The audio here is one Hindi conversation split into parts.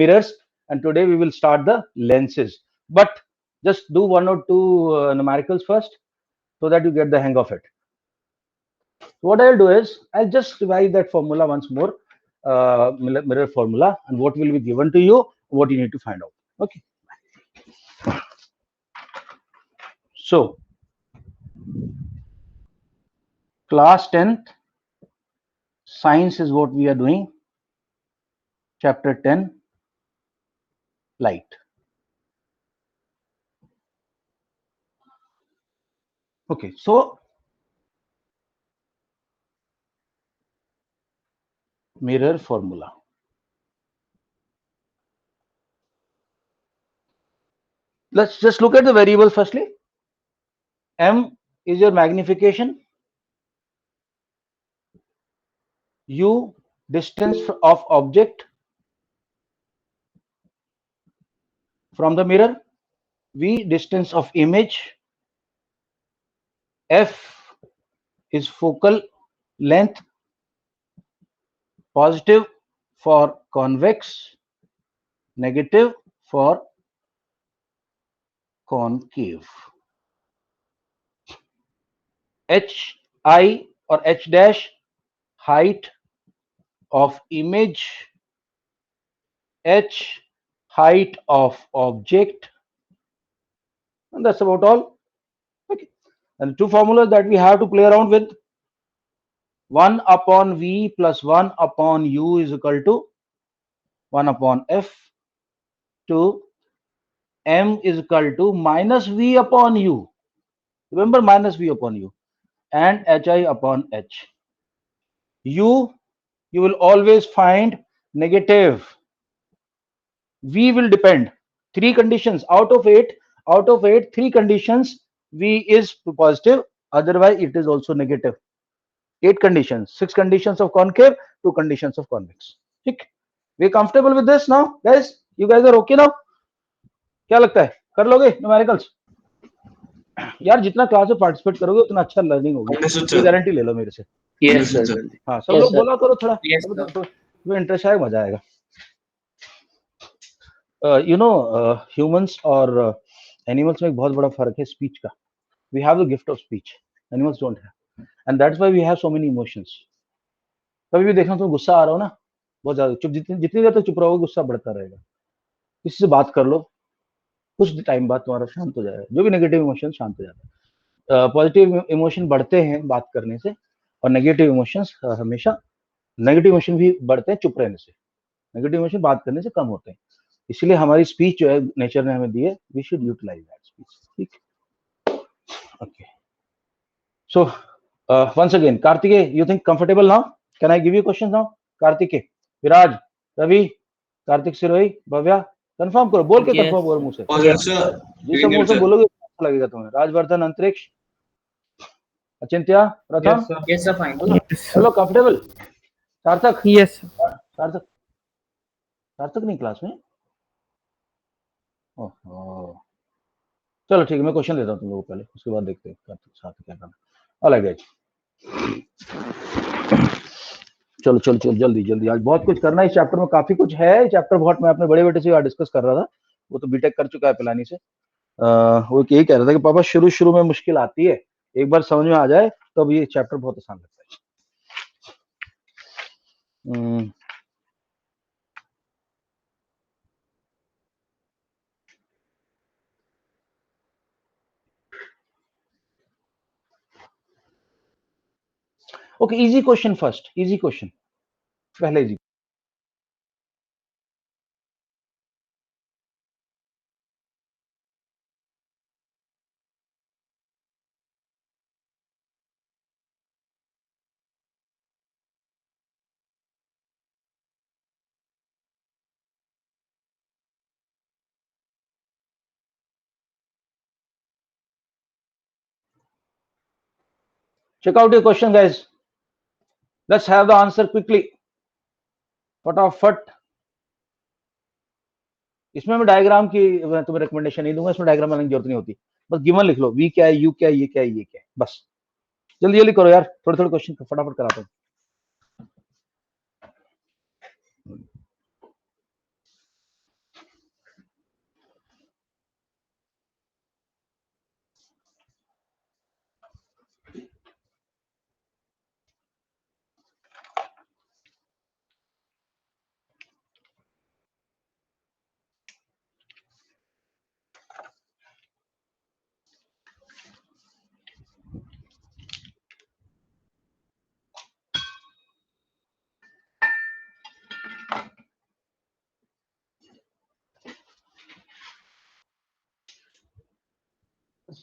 mirrors, and today we will start the lenses. But just do one or two numericals first so that you get the hang of it. What I'll do is I'll just revise that formula once more, mirror formula, and what will be given to you, what you need to find out. Okay. So, class 10th, science is what we are doing. Chapter 10, light. Okay, so mirror formula. Let's just look at the variable firstly. M is your magnification. U, distance of object from the mirror. V, distance of image. F is focal length, positive for convex, negative for concave. H I or H dash, height of image. H, height of object, and that's about all. Okay, and two formulas that we have to play around with: 1 upon V plus 1 upon U is equal to 1 upon F. 2, M is equal to minus V upon U. Remember, minus V upon U, and HI upon H. U, you will always find negative. V will depend. 3 conditions out of 8. Out of 8, 3 conditions V is positive. Otherwise, it is also negative. 8 conditions. 6 conditions of concave, 2 conditions of convex. ठीक? We comfortable with this now, guys? You guys are okay now? क्या लगता है? कर लोगे न्यूमेरिकल्स? यार जितना क्लास में पार्टिसिपेट करोगे उतना अच्छा लर्निंग होगी. ये गारंटी ले लो मेरे से. Yes, sir. हाँ, सब लोग बोला करो थोड़ा. Yes, sir. तो इंटरेस्ट आएगा, मजा आएगा. Humans और animals में एक बहुत बड़ा फर्क है स्पीच का. We have the gift of speech. Animals don't have, and that's why we have so many emotions. कभी भी देखना तो गुस्सा आ रहा हो ना, बहुत ज्यादा चुप, जितनी देर तक चुप रहोगे गुस्सा बढ़ता रहेगा. किसी से बात कर लो, कुछ टाइम बाद तुम्हारा शांत हो जाएगा. जो भी नेगेटिव इमोशन शांत हो जाता है. पॉजिटिव इमोशन बढ़ते हैं बात करने से, और नेगेटिव इमोशंस हमेशा, नेगेटिव इमोशन भी बढ़ते हैं चुप रहने से. नेगेटिव इमोशन बात करने से कम होते हैं. इसलिए हमारी स्पीच जो है नेचर ने हमें दी है, we should utilise that speech. ठीक. Okay, so once again, Kartike, you think comfortable now? Can I give you questions now? Kartike, Viraj, Ravi, Kartik Sirohi, Bhavya, confirm करो, बोल के कंफर्म करो मुंह से. जी सब मुंह से बोलोगे अच्छा लगेगा तुम्हें. राजवर्धन, अंतरिक्ष, अचिंत्य, प्रथम. Yes, sir. Fine. Hello, comfortable? सार्थक? Yes. सार्थक, सार्थक नहीं क्लास में? ओह, चलो ठीक है, मैं क्वेश्चन देता हूँ तुम लोगों को पहले, उसके बाद देखते हैं सार्थक क्या करना. अलग है. चलो चलो चलो, जल्दी जल्दी, आज बहुत कुछ करना है. इस चैप्टर में काफी कुछ है. चैप्टर बहुत, मैं अपने बड़े बेटे से डिस्कस कर रहा था, वो तो बीटेक कर चुका है पिलानी से. वो यही कह रहा था कि पापा शुरू शुरू में मुश्किल आती है, एक बार समझ में आ जाए तो अब ये चैप्टर बहुत आसान लगता है. Okay, easy question first. Easy question पहले. Easy. Check out your question, guys. Let's have the answer quickly. फटाफट. इसमें मैं डायग्राम की तुम्हें रिकमेंडेशन नहीं दूंगा, इसमें डायग्राम बनाने की जरूरत नहीं होती. बस गिवन लिख लो, वी क्या है, यू क्या है, ये क्या है, ये क्या है, बस. जल्दी जल्दी करो यार, थोड़े थोड़े क्वेश्चन फटाफट कराता हूँ.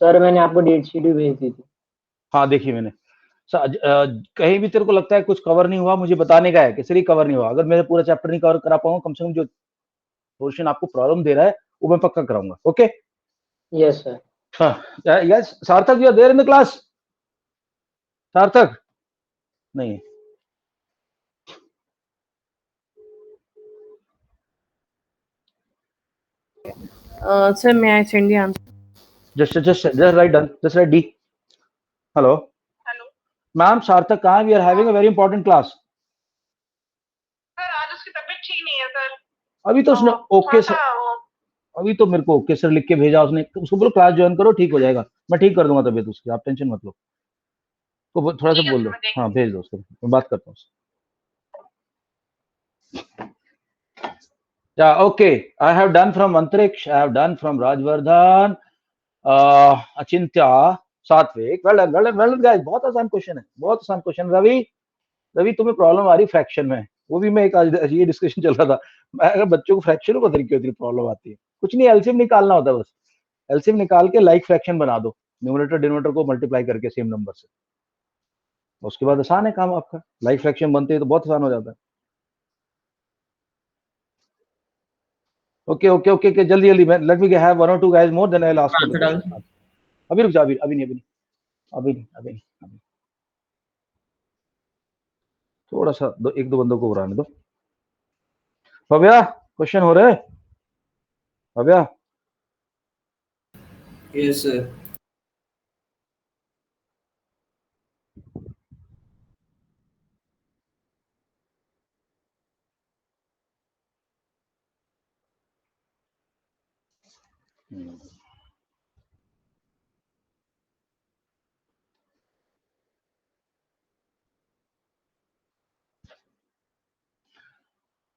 सर मैंने आपको डेट शीट भी भेज दी थी। हाँ देखिए मैंने। कहीं भी तेरे को लगता है कुछ कवर नहीं हुआ, मुझे बताने का है कि सर ये कवर नहीं हुआ। अगर मैं पूरा चैप्टर नहीं कवर करा पाऊंगा, कम से कम जो पोर्शन आपको प्रॉब्लम दे रहा है वो मैं पक्का कराऊंगा। Okay yes sir. हाँ yes. Sarthak you are there in the class? Sarthak नहीं। Sir, may I send the answer? just write done, just write D. Hello hello ma'am, Sarthak कहाँ? We are having a very important class. Sir, आज उसकी तबीयत ठीक नहीं है सर। अभी तो उसने ओके थोड़ा सर, सा वो अभी तो मेरे को ओके सर लिख के भेजा उसने। उसको बोलो क्लास ज्वाइन करो, ठीक हो जाएगा। मैं ठीक कर दूंगा तबीयत उसकी, आप टेंशन मत लो। तो थोड़ा सा ठीक है बोल सर, दो। मैं देख हाँ भेज दो उसको, मैं बात करता हूँ। Yeah, okay. I have done from Antariksh, I have done from Rajvardhan, Achintya, Satvik. Well done, well done, well done, guys. बहुत आसान क्वेश्चन है, बहुत आसान क्वेश्चन। रवि, रवि तुम्हें प्रॉब्लम आ रही फ्रैक्शन में, वो भी मैं एक आज ये डिस्कशन चल रहा था। मैं अगर बच्चों को फ्रैक्शन को पता नहीं क्यों इतनी प्रॉब्लम आती है। कुछ नहीं, एलसीएम निकालना होता है बस। एलसीएम निकाल के लाइक फ्रैक्शन बना दो, न्यूमरेटर डिनोमिनेटर को मल्टीप्लाई करके सेम नंबर से। उसके बाद आसान है काम आपका। लाइक फ्रैक्शन बनते हैं तो बहुत आसान हो जाता है। ओके, जल्दी जल्दी। लेट मी हैव वन और two guys more, then I will ask for the question. अभी रुक जा, अभी नहीं, अभी नहीं। थोड़ा सा एक दो बंदों को बुलाने दो। भव्या, क्वेश्चन हो रहे? Bhavya yes sir.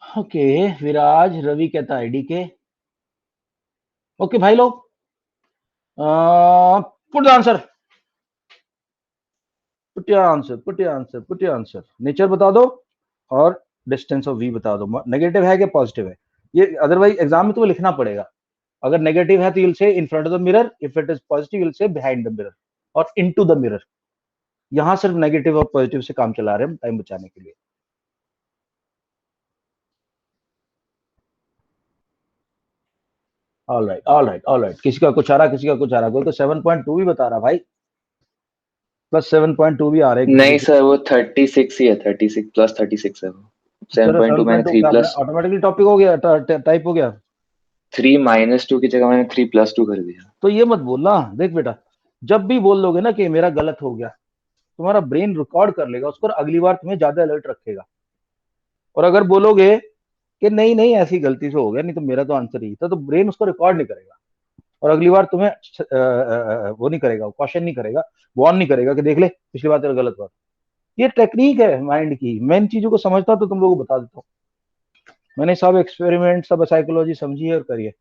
ओके, विराज, रवि कहता आईडी के। ओके भाई लोग, put the answer, put your answer. Nature बता दो और डिस्टेंस ऑफ वी बता दो। नेगेटिव है कि पॉजिटिव है? ये अदरवाइज एग्जाम में तुम्हें लिखना पड़ेगा। अगर नेगेटिव है तो यूल से in front of the mirror, if it is positive you'll से बिहाइंड द मिरर और इनटू द मिरर। यहां सिर्फ नेगेटिव और पॉजिटिव से काम चला रहे हैं हम टाइम बचाने के लिए। All right. किसी का कुछ आ रहा, कोई तो 7.2 भी बता रहा भाई, प्लस 7.2 भी आ रहे हैं। नहीं सर, वो 36 ही है, 36 प्लस 36 है वो। 7.2 मैंने 3 प्लस ऑटोमेटिकली टॉपिक हो गया, टाइप हो गया। 3 - 2 की जगह मैंने 3+2 कर दिया। तो ये मत बोलना, देख बेटा, जब भी बोल लोगे ना कि मेरा गलत हो गया, तुम्हारा ब्रेन रिकॉर्ड कर लेगा उसको और अगली बार तुम्हें ज्यादा अलर्ट रखेगा। और अगर बोलोगे कि नहीं नहीं ऐसी गलती से हो गया, नहीं तो मेरा तो आंसर ही था, तो ब्रेन उसको रिकॉर्ड नहीं करेगा और अगली बार तुम्हें वो नहीं करेगा, क्वेश्चन नहीं करेगा, वार्न नहीं करेगा कि देख ले पिछली बार तेरा गलत हुआ। ये टेक्निक है माइंड की। मैं इन चीजों को समझता तो तुम लोगों को बता देता हूँ। मैंने सब एक्सपेरिमेंट, सब साइकोलॉजी समझी है और करिए।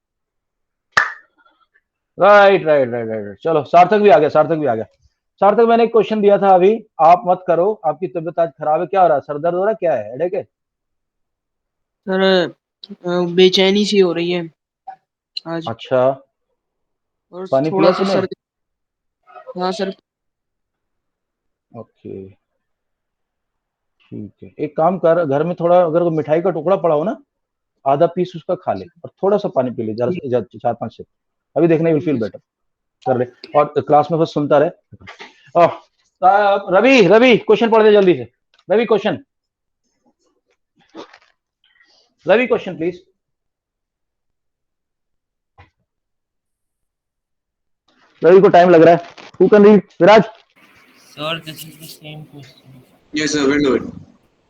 राइट। चलो सार्थक भी आ गया, सार्थक मैंने एक क्वेश्चन दिया था अभी। आप मत करो, आपकी तबीयत आज खराब है, क्या हो रहा है? सर दर्द हो रहा है, क्या है? हेडेक है? सर बेचैनी सी हो रही है आज, अच्छा, और पानी थोड़ा पिया सा तूने? सर। हाँ सर। ओके ठीक है, एक काम कर, घर में थोड़ा अगर मिठाई का टुकड़ा पड़ा हो ना, आधा पीस उसका खा ले और थोड़ा सा पानी पी ले, जरा 4-5 सिप। अभी देखना, विल फील बेटर। कर ले और क्लास में बस सुनता रहे। रवि क्वेश्चन पढ़ दे जल्दी से। Ravi question please. रवि को टाइम लग रहा है। Who can read? Viraj. Sir this is the same question. Yes sir, will do it.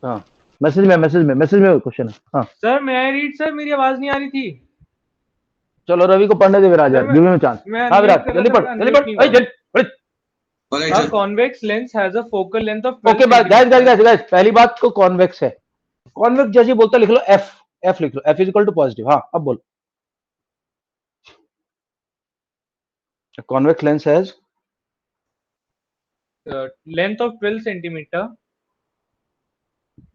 हाँ, मैसेज में क्वेश्चन है। हाँ सर मैं आई रीड सर, मेरी आवाज नहीं आ रही थी। चलो रवि को पढ़ने दे विराज, यार गिव हिम अ चांस। मैं हाँ अनम्यूट विराज कर जल्दी रहा था, पढ़, मैं जल्दी अनम्यूट पढ़, नहीं अरे हुआ। जल्दी पढ़। Alright A sir. convex lens has a focal length of 12 okay guys centimeter. Guys, पहली बात को कॉन्वेक्स है। कॉन्वेक्स जैसे बोलता लिख लो एफ लिख लो, F is equal to positive. हाँ अब बोल। Convex lens has Length of 12 centimeter.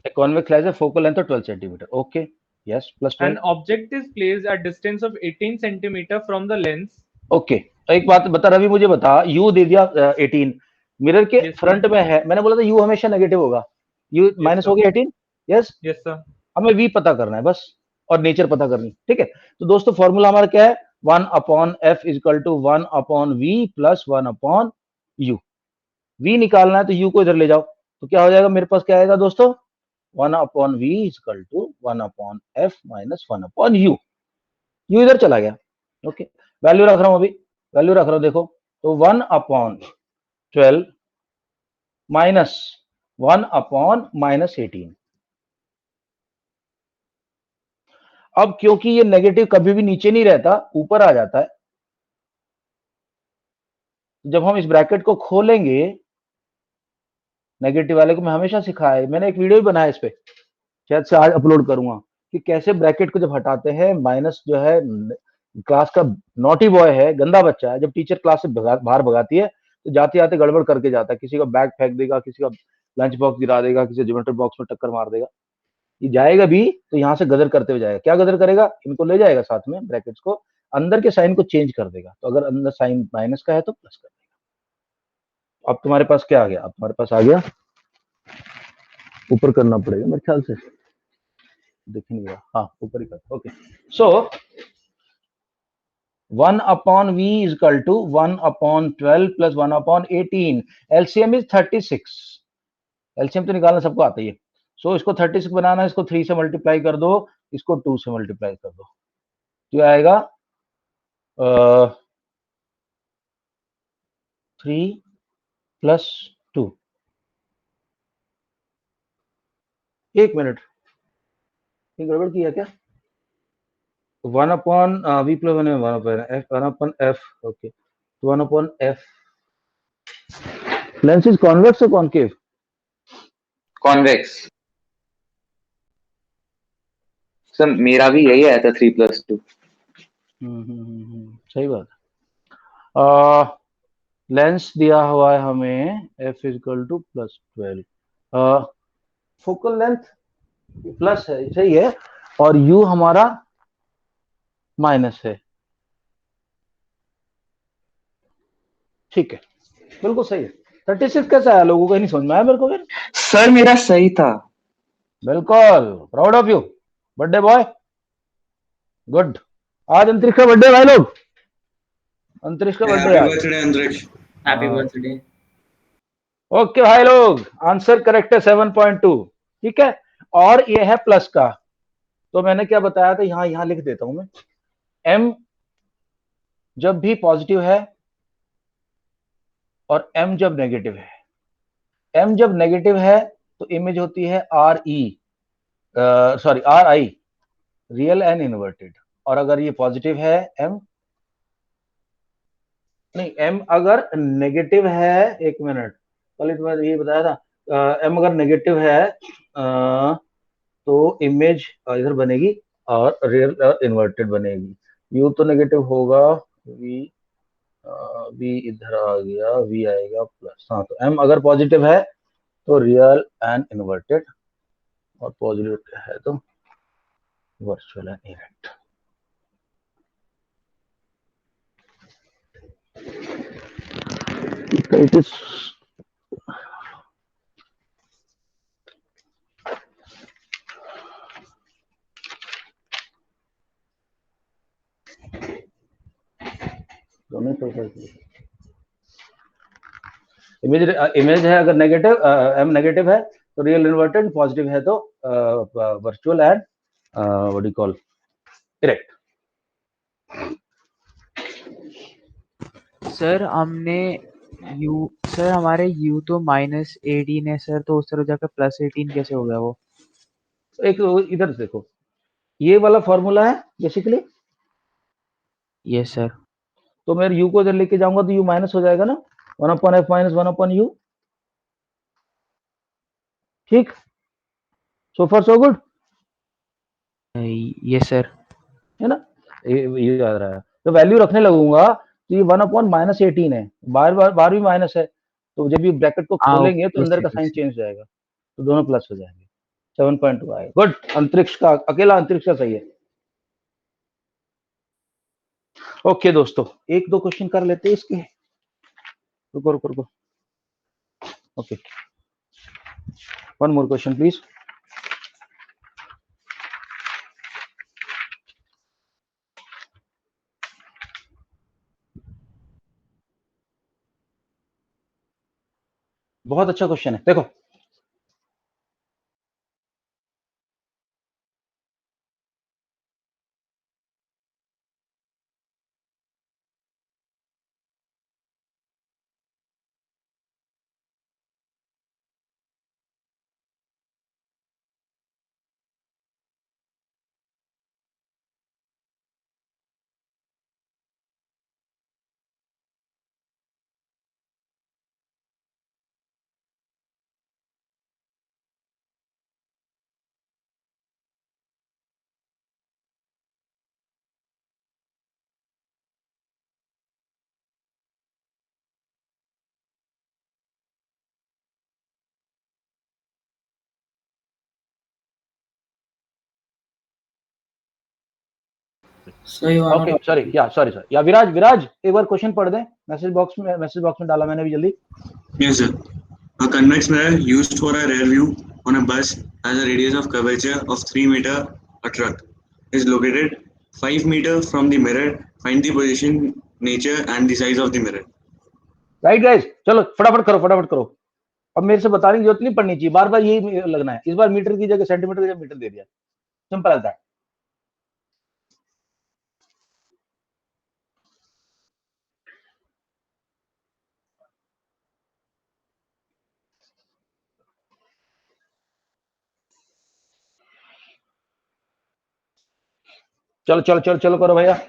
a convex lens has a focal length of 12 centimeter. Okay, yes, plus 12. An object is placed at distance of 18 centimeter from the lens. Okay, एक बात बता रवि, मुझे बता, यू दे दिया 18, मिरर के Yes, sir. फ्रंट में है, मैंने बोला था यू हमेशा नेगेटिव होगा, यू माइनस sir. हो गया 18, यस, यस सर। हमें वी पता करना है बस, और नेचर पता करनी, ठीक है। तो दोस्तों फॉर्मूला हमारा क्या है, 1 upon F is equal to 1 upon V plus 1 upon U. V निकालना है तो यू को इधर ले जाओ, तो क्या हो जाएगा मेरे पास, क्या आएगा दोस्तों, 1 upon V is equal to 1 upon F minus 1 upon U. U इधर चला गया, ओके, वैल्यू रख रहा हूं, अभी वैल्यू रख रहा हूं, देखो, तो 1 अपॉन 12 माइनस 1 अपॉन माइनस 18। अब क्योंकि ये नेगेटिव कभी भी नीचे नहीं रहता, ऊपर आ जाता है, जब हम इस ब्रैकेट को खोलेंगे, नेगेटिव वाले को मैं हमेशा सिखाया है, मैंने एक वीडियो भी बनाया इस पे, शायद से आज अपलोड करूंगा, कि कैसे ब्रैकेट को जब हटाते हैं, माइनस जो है क्लास का नॉटी बॉय है, गंदा बच्चा है, जब टीचर क्लास से बाहर भगाती है तो जाते जाते गड़बड़ करके जाता है, किसी का बैग फेंक देगा, किसी का लंच बॉक्स गिरा देगा, किसी ज्योमेट्री बॉक्स में टक्कर मार देगा, ये जाएगा भी तो यहाँ से गदर करते हुए जाएगा, क्या गदर करेगा, इनको ले जाएगा साथ में, ब्रैकेट्स को, अंदर के साइन को चेंज कर देगा, तो अगर अंदर साइन माइनस का है तो प्लस कर देगा। अब तुम्हारे पास क्या आ गया, अब तुम्हारे पास आ गया, ऊपर करना पड़ेगा मेरे ख्याल से, दिख नहीं रहा, हाँ ऊपर ही कर, okay. So 1 upon v is equal to 1 upon 12 plus 1 upon 18, LCM is 36, LCM तो निकालना सबको आता ही है, सो इसको 36 बनाना है, इसको 3 से मल्टीप्लाई कर दो, इसको 2 से मल्टीप्लाई कर दो, तो आएगा 3 प्लस 2, एक मिनट, ये गड़बड़ किया क्या, 1 upon V plus 1 1 upon F, okay, 1 upon F, lens is convex और कॉन्केव, कॉन्वेक्स। सर मेरा भी यही आया था 3+2। सही बात। लेंस दिया हुआ है हमें f is equal two plus 12, focal length plus है, सही है, और u हमारा माइनस है, ठीक है, बिल्कुल सही है। 36 कैसा आया, लोगों को नहीं समझ में आया मेरे को फिर, सर मेरा सही था। बिल्कुल, proud of you, birthday boy, good. आज अंतरिक्ष का बर्थडे भाई लोग, अंतरिक्ष का बर्थडे आज, बर्थडे अंतरिक्ष। हैप्पी हाँ। बर्थडे। ओके भाई लोग, आंसर करेक्ट है 7.2, ठीक है, और ये है प्लस का, तो मैंने क्या बताया था, यहां लिख देता हूं मैं, m जब भी पॉजिटिव है और m जब नेगेटिव है, m जब नेगेटिव है तो इमेज होती है R E, sorry R I, real and inverted, और अगर ये पॉजिटिव है m, नहीं m अगर नेगेटिव है, एक मिनट, कल ये बताया था, m अगर नेगेटिव है तो इमेज इधर बनेगी और रियल इन्वर्टेड बनेगी, u तो नेगेटिव होगा, v इधर आ गया, v आएगा प्लस, हाँ, तो m अगर पॉजिटिव है तो रियल एंड इन्वर्टेड, और पॉजिटिव है तो virtual and erect. It is दोनों इमेज है अगर नेगेटिव, m नेगेटिव है तो रियल इन्वर्टेड, पॉजिटिव है तो virtual and what do you call erect. Sir हमने u, सर हमारे u तो -18 है सर, तो उस तरह जाकर +18 कैसे हो गया वो? एक इधर देखो, ये वाला फॉर्मूला है बेसिकली, यस सर। तो मैं u को इधर लेके जाऊंगा तो u माइनस हो जाएगा ना, 1 upon f minus 1 upon u, ठीक, सो फार सो गुड, यस सर। है ना, ये याद रहा है, तो वैल्यू रखने लगूंगा तो ये 1 अपॉन -18 है, बार भी माइनस है, तो जब ये ब्रैकेट को खोलेंगे तो अंदर का साइन चेंज हो जाएगा, तो दोनों प्लस हो जाएंगे, 7.2 आएगा, गुड। अंतरिक्ष का, अकेला अंतरिक्ष का सही है। ओके दोस्तों, एक दो क्वेश्चन कर लेते हैं इसके। रुको रुको रुको। Okay, one more question please. बहुत अच्छा क्वेश्चन है, देखो। So you are okay, not sorry या सॉरी सॉरी या विराज, विराज एक बार क्वेश्चन पढ़ दें। मैसेज बॉक्स में डाला मैंने भी, जल्दी। Yes, sir. A convex mirror used for a rear view on a bus has a radius of curvature of 3 meter. A truck is located 5 meter from the mirror. Find the position, nature, and the size of the mirror. Right guys, चलो फटाफट करो, फटाफट करो। अब मेरे से बताने की जरूरत नहीं पड़नी चाहिए, बार बार यही लगना है। इस बार मीटर की जगह सेंटीमीटर की जगह मीटर दे दिया, सिंपल एज दैट। चलो चलो चलो चलो करो भैया।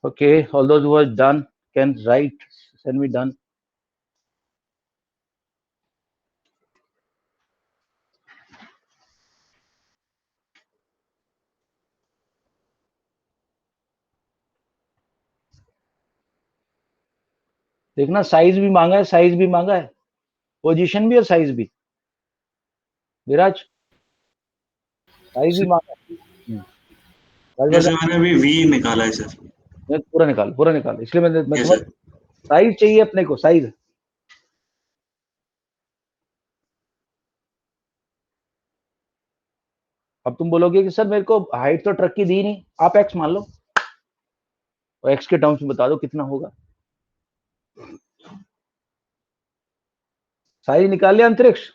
Okay, all those who are done can write, send me done. देखना, साइज भी मांगा है, साइज भी मांगा है, पोजीशन भी और साइज भी। विराज, साइज भी मांगा है। Yes, sir. मैंने अभी V निकाला है सर। पूरा निकाल, पूरा निकाल, इसलिए मैं Yes, समझ। sir. साइज चाहिए अपने को, साइज। अब तुम बोलोगे कि सर मेरे को हाइट तो ट्रक की दी नहीं, आप एक्स मान लो और एक्स के टर्म्स में बता दो कितना होगा। साइज निकाल लिया अंतरिक्ष?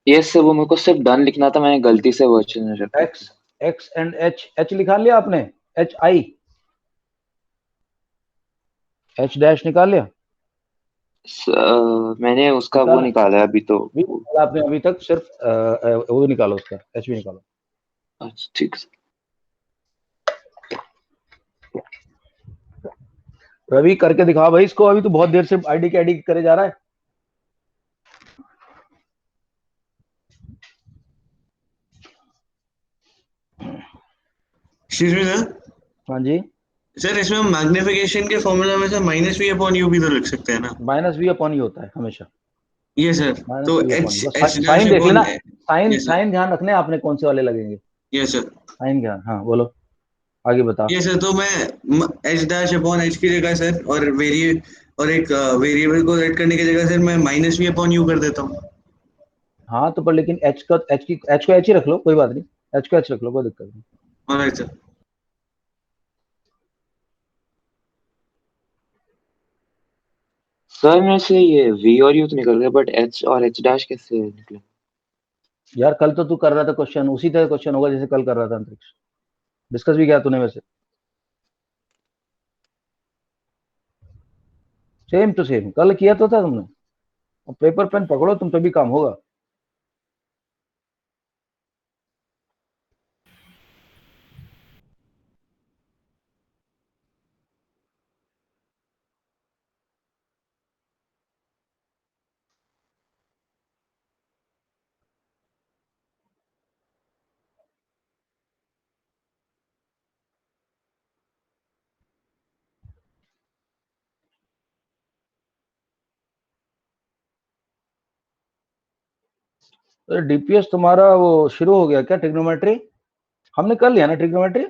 यस सर, वो मेरे को सिर्फ डन लिखना था, मैंने गलती से वर्चुअल में रख x x and H, H निकाल लिया आपने? एच आई, एच डैश निकाल लिया? मैंने उसका वो निकाला? निकाला है अभी तो। भी निकाला आपने अभी तक? सिर्फ वो निकालो, उसका एच भी निकालो। अच्छा ठीक है। रवि करके दिखा भाई इसको, अभी तो बहुत देर से आईडी के आईडी करे जा रहा है। Excuse me, sir. हाँ जी, सर इसमें हम मैग्निफिकेशन के फॉर्मूला में सर -v/u भी तो लिख सकते हैं ना? माइनस वी अपॉन ही होता है हमेशा। ये सर, माइनस तो वी अपॉन, h बस h साइन dash देख लेना, upon. Sign Yes, sir. Sign ध्यान रखने आपने कौन से वाले लगेंगे। Yes, sir. साइन ध्यान, हाँ बोलो, आगे बता। ये सर, तो मैं h dash अपॉन h की जगह सर, और एक वेरिएबल को सेट करने की जगह सर मैं -v/u कर देता हूँ। हाँ तो पर लेकिन एच का, एच को एच ही रख लो, कोई बात नहीं, एच को एच रख लो, कोई दिक्कत नहीं। Alright sir. सर मेरे से ये V और U तो निकल गए, बट H और H डैश कैसे निकले? यार कल तो तू कर रहा था क्वेश्चन, उसी तरह क्वेश्चन होगा जैसे कल कर रहा था अंतरिक्ष। डिस्कस भी किया तूने वैसे, सेम टू सेम कल किया तो था तुमने। अब पेपर पेन पकड़ो तुम, तभी काम होगा। डीपीएस तुम्हारा वो शुरू हो गया क्या, ट्रिग्नोमेट्री? हमने कर लिया ना ट्रिग्नोमेट्री?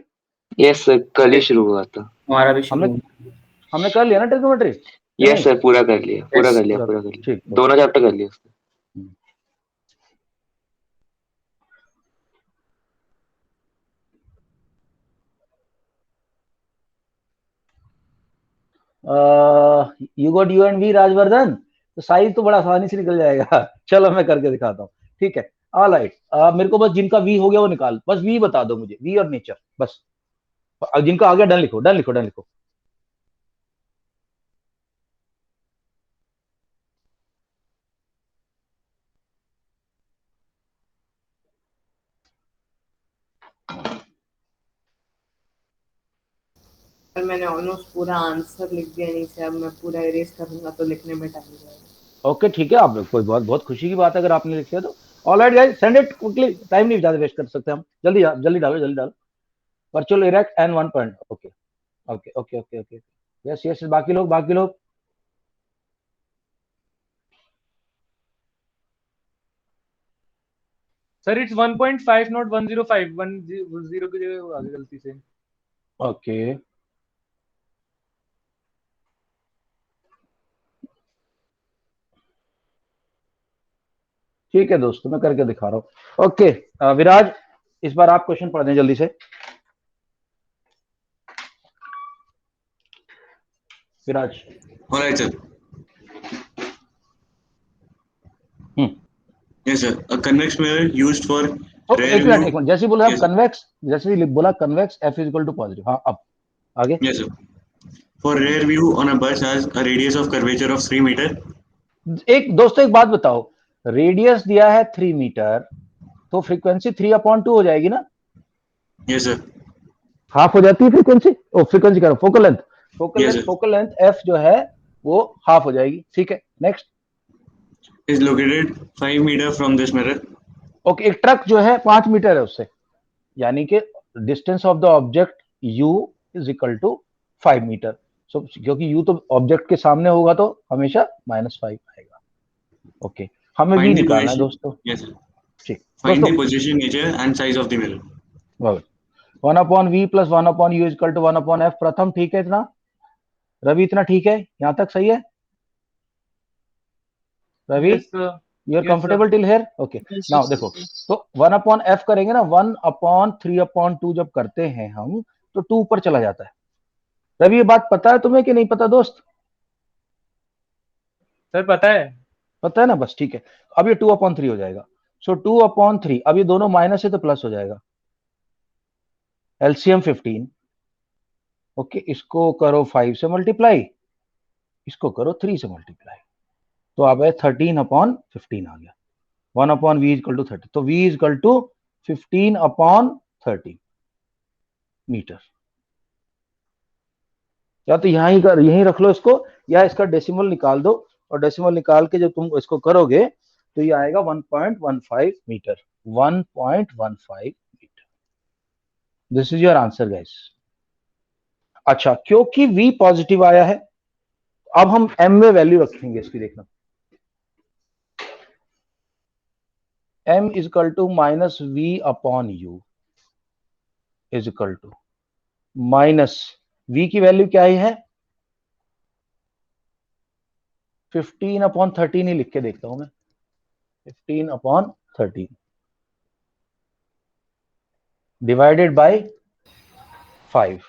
यस सर, कल ही शुरू हुआ था। हमारा भी हमने शुरू। हमने कर लिया ना ट्रिग्नोमेट्री? यस सर, पूरा कर लिया, पूरा कर लिया, पूरा, पूरा कर लिया, ठीक। दोनों चैप्टर कर लिया उसने। You got U and V Rajvardhan, तो साइज तो बड़ा आसानी से निकल जाएगा। चलो मैं करके दिखाता हूँ, ठीक है। ऑल राइट, मेरे को बस जिनका वी हो गया वो निकाल, बस वी बता दो मुझे, वी और नेचर बस। अब जिनका आ गया डन लिखो, डन लिखो, डन लिखो। पर मैंने ऑलमोस्ट पूरा आंसर लिख दिया नीचे, अब मैं पूरा इरेज करूंगा तो लिखने में टाइम लगेगा। ओके ठीक है, आप कोई बहुत बहुत खुशी की बात है अगर आपने लिख दिया तो। All right guys, send it quickly, time नहीं ज्यादा वेस्ट कर सकते हम। जल्दी जल्दी डालो, जल्दी डालो। Virtual erect and 1 point. Okay okay okay okay okay, yes yes, बाकी लोग, बाकी लोग। सर इट्स 1.5 नॉट 105, 10 की जगह आ गई गलती से। ओके ठीक है दोस्तों, मैं करके दिखा रहा हूँ। ओके विराज, इस बार आप क्वेश्चन पढ़ दें जल्दी से। विराज। Alright, sir. Yes, sir. A convex mirror used for rear एक view. मिनट, जैसे बोला Yes, sir. कन्वेक्स, जैसे बोला convex F is equal to positive. हाँ अब आगे। Yes, sir. For rear view on a bus has a radius of curvature of 3 meter. एक दोस्तों एक बात बताओ, रेडियस दिया है 3 मीटर, तो फ्रीक्वेंसी 3/2 हो जाएगी ना? Yes, sir. हाफ हो जाती है फ्रीक्वेंसी, ओ फ्रीक्वेंसी कह रहा हूं, focal length, focal Yes, length, sir. Focal length F जो है वो हाफ हो जाएगी, ठीक है। Next. Is located 5 meter from this mirror. Okay, एक ट्रक जो है 5 मीटर है उससे, यानी कि distance of the object u is equal to 5 meter. So क्योंकि u तो ऑब्जेक्ट के सामने होगा तो हमेशा -5 आएगा। ओके, हमें v Find the निकालना है position. दोस्तों। Yes, sir. ठीक Find the दोस्तों, position, nature, and size of the mirror. 1/v plus 1/u is equal to 1/f। प्रथम ठीक है इतना? रवि इतना ठीक है? यहां तक सही है Ravi? Yes, sir. You are Yes, sir. Comfortable till here? Okay now देखो, तो 1/f करेंगे ना, 1/3/2 जब करते हैं हम तो 2 ऊपर चला जाता है। रवि ये बात पता है तुम्हें कि नहीं पता दोस्त? सर पता है। पता है ना, बस ठीक है। अब ये 2/3 हो जाएगा। सो 2/3, अब ये दोनों माइनस है तो प्लस हो जाएगा। एलसीएम 15। ओके, इसको करो 5 से मल्टीप्लाई, इसको करो 3 से मल्टीप्लाई, तो अब है 13/15 आ गया। 1/v इक्वल टू 30, तो v इक्वल टू 15/30 मीटर। या तो यहीं रख लो इसको, या इसका डेसिमल निकाल दो, और डेसिमल निकाल के जब तुम इसको करोगे तो ये आएगा 1.15 metre. 1.15 metre, this is your answer guys. अच्छा, क्योंकि v पॉजिटिव आया है, अब हम m में वैल्यू रखेंगे इसकी, देखना m is equal to -v/u is equal to minus v की वैल्यू क्या है 15/13 ही लिख के देखता हूं मैं, 15/13 divided by 5।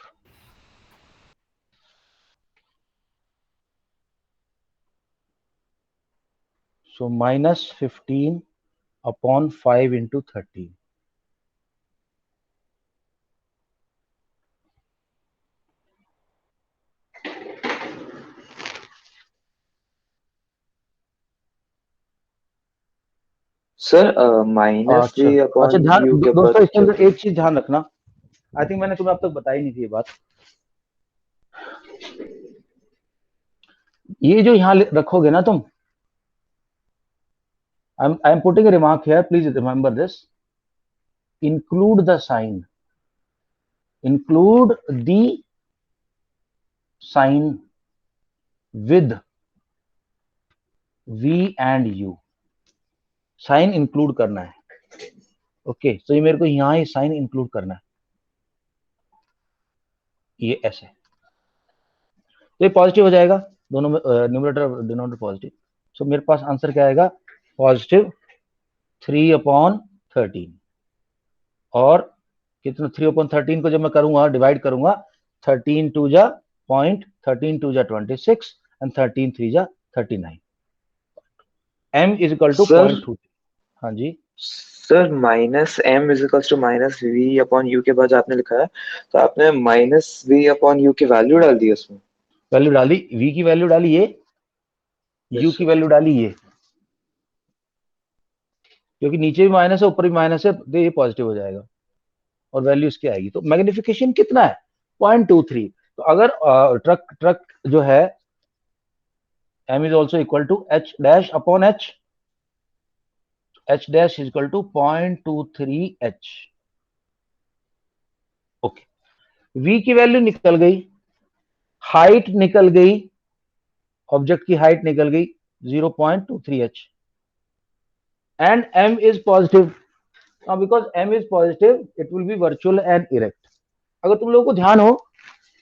So minus 15 upon 5 into 13. Sir minus अच्छा v अच्छा, अपॉन ध्यान u के बाद दोस्तों, इसके क्या अंदर होगा? एक चीज ध्यान रखना। आई थिंक मैंने तुम्हें अब तक बताई नहीं थी ये बात। ये जो यहाँ रखोगे ना तुम, I am putting a remark here, please remember this. Include the sign, include the sign with v and u, sign include करना है। ओके, तो ये मेरे को यहाँ ही साइन इंक्लूड करना है, ये ऐसे, तो ये पॉजिटिव हो जाएगा, दोनों में न्यूमरेटर और डिनोमिनेटर पॉजिटिव। सो मेरे पास आंसर क्या आएगा, पॉजिटिव 3/13। और कितना, 3/13 को जब मैं करूंगा डिवाइड करूंगा, 13 2 जा पॉइंट, 13 2 जा 26 एंड 13 3 जा 39। m is equal to sir 0.23। हाँ जी, sir minus m is equals to minus v upon u के बाद आपने लिखा है, तो आपने माइनस v अपॉन u की वैल्यू डाल दी उसमें। वैल्यू डाली, v की वैल्यू डाली ये, Yes, u की sir. वैल्यू डाली ये, क्योंकि नीचे भी माइनस है ऊपर भी माइनस है, तो ये पॉजिटिव हो जाएगा और वैल्यू इसकी आएगी। तो मैग्निफिकेशन कितना है, 0.23। तो अगर ट्रक ट्रक जो है, m is also equal to h dash upon h, h dash is equal to 0.23h। Okay, v की वैल्यू निकल गई, हाइट निकल गई, ऑब्जेक्ट की हाइट निकल गई 0.23h, and m is positive. Now because m is positive, it will be virtual and erect. अगर तुम लोगों को ध्यान हो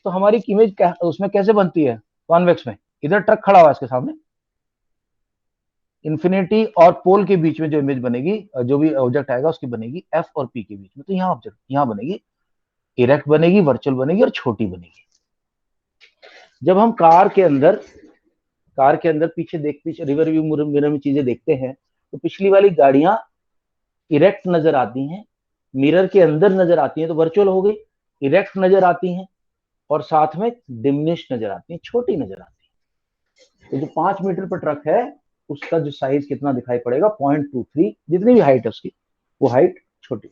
तो हमारी इमेज उसमें कैसे बनती है, कॉन्वेक्स में, इधर ट्रक खड़ा हुआ इसके सामने, इन्फिनिटी और पोल के बीच में जो इमेज बनेगी, जो भी ऑब्जेक्ट आएगा उसकी बनेगी एफ और पी के बीच में। तो यहाँ ऑब्जेक्ट यहाँ बनेगी, इरेक्ट बनेगी, वर्चुअल बनेगी और छोटी बनेगी। जब हम कार के अंदर पीछे रिवर व्यू मिरर में चीजें देखते हैं, तो पिछली वाली गाड़ियां इरेक्ट नजर आती हैं, मिरर के अंदर नजर आती हैं तो वर्चुअल हो गई, इरेक्ट नजर आती हैं और साथ में डिमिनिश नजर आती हैं, छोटी नजर आती है। तो जो 5 मीटर पर ट्रक है, उसका जो साइज कितना दिखाई पड़ेगा, 0.23, जितनी भी हाइट है उसकी, वो हाइट छोटी।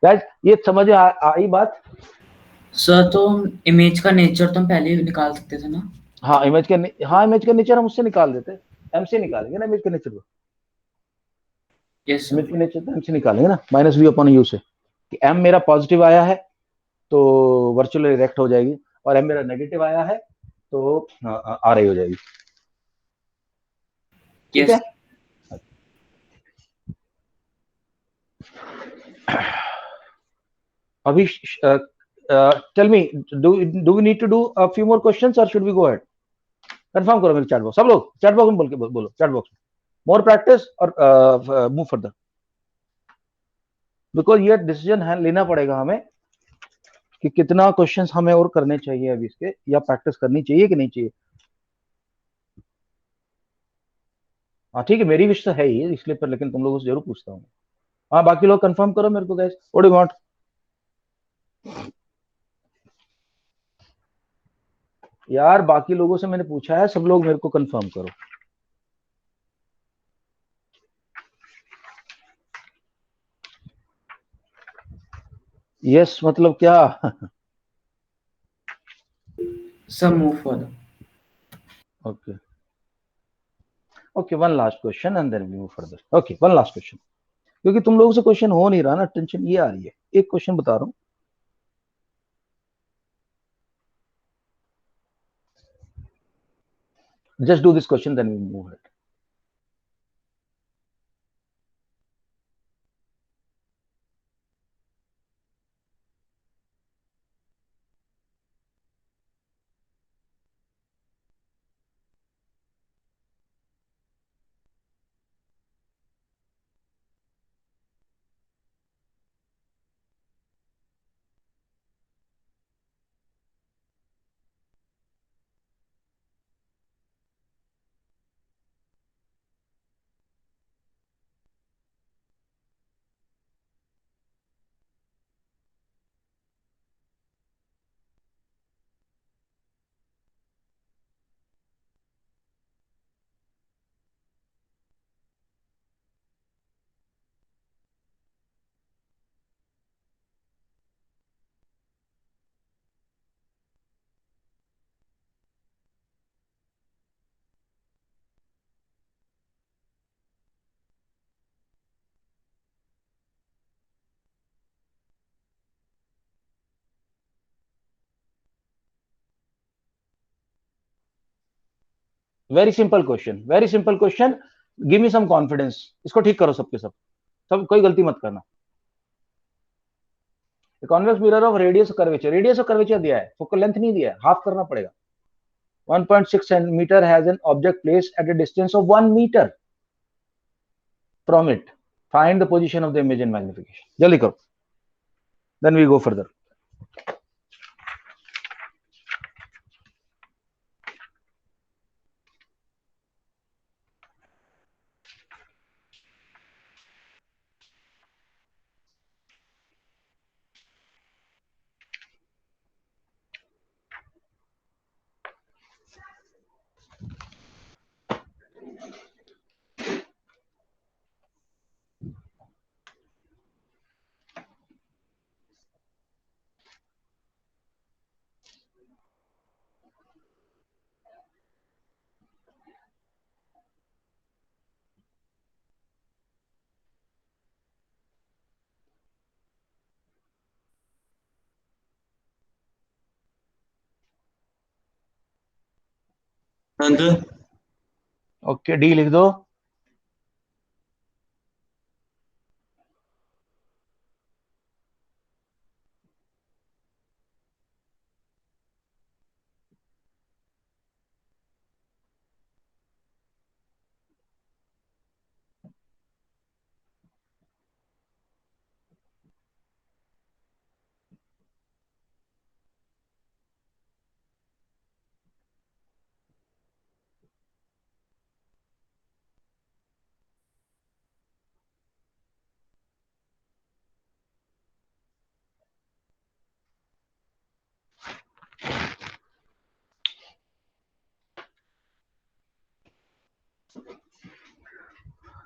गाइस, ये समझ आई बात? सर तो इमेज का नेचर तो हम पहले ही निकाल सकते थे ना। हाँ, इमेज का नेचर हम उससे निकाल देते, एम से निकालेंगे ना इमेज का नेचर को। Yes image sir. का नेचर तो एम से निकालेंगे ना, माइनस वी अपॉन यू से, कि एम मेरा पॉजिटिव आया है तो वर्चुअल इरेक्ट हो जाएगी, और एम मेरा नेगेटिव आया है तो आ रही हो जाएगी। ठीक यस। है, अभी tell me, do we need to do a few more questions और should we go ahead? Confirm करो मेरे चैट बॉक्स, सब लोग चैट बॉक्स में बोलो चैट बॉक्स में, मोर प्रैक्टिस और मूव फर्दर। बिकॉज ये डिसीजन है लेना पड़ेगा हमें कि कितना क्वेश्चंस हमें और करने चाहिए अभी इसके, या प्रैक्टिस करनी चाहिए कि नहीं चाहिए। हाँ ठीक है, मेरी विश तो है ही इसलिए, पर लेकिन तुम लोगों से जरूर पूछता हूँ। हाँ, बाकी लोग कंफर्म करो मेरे को गाइस, व्हाट डू वांट? यार बाकी लोगों से मैंने पूछा है, सब लोग मेरे को कंफर्म करो। यस मतलब क्या? Sir move for. Okay okay, one last question and then we move further. Okay, one last question, क्योंकि तुम लोगों से क्वेश्चन हो नहीं रहा ना, टेंशन ये आ रही है। एक क्वेश्चन बता रहा हूँ, just do this question then we move. Very simple question, very simple question, give me some confidence. इसको ठीक करो सबके सब, कोई गलती मत करना। Convex mirror of radius of curvature दिया है, फोकल लेंथ नहीं दिया है, हाफ करना पड़ेगा। 1.6 centimeter has an object placed at a distance of 1 meter from it. Find the position of the image in magnification. जल्दी करो, then we go further. Answer okay, D लिख दो।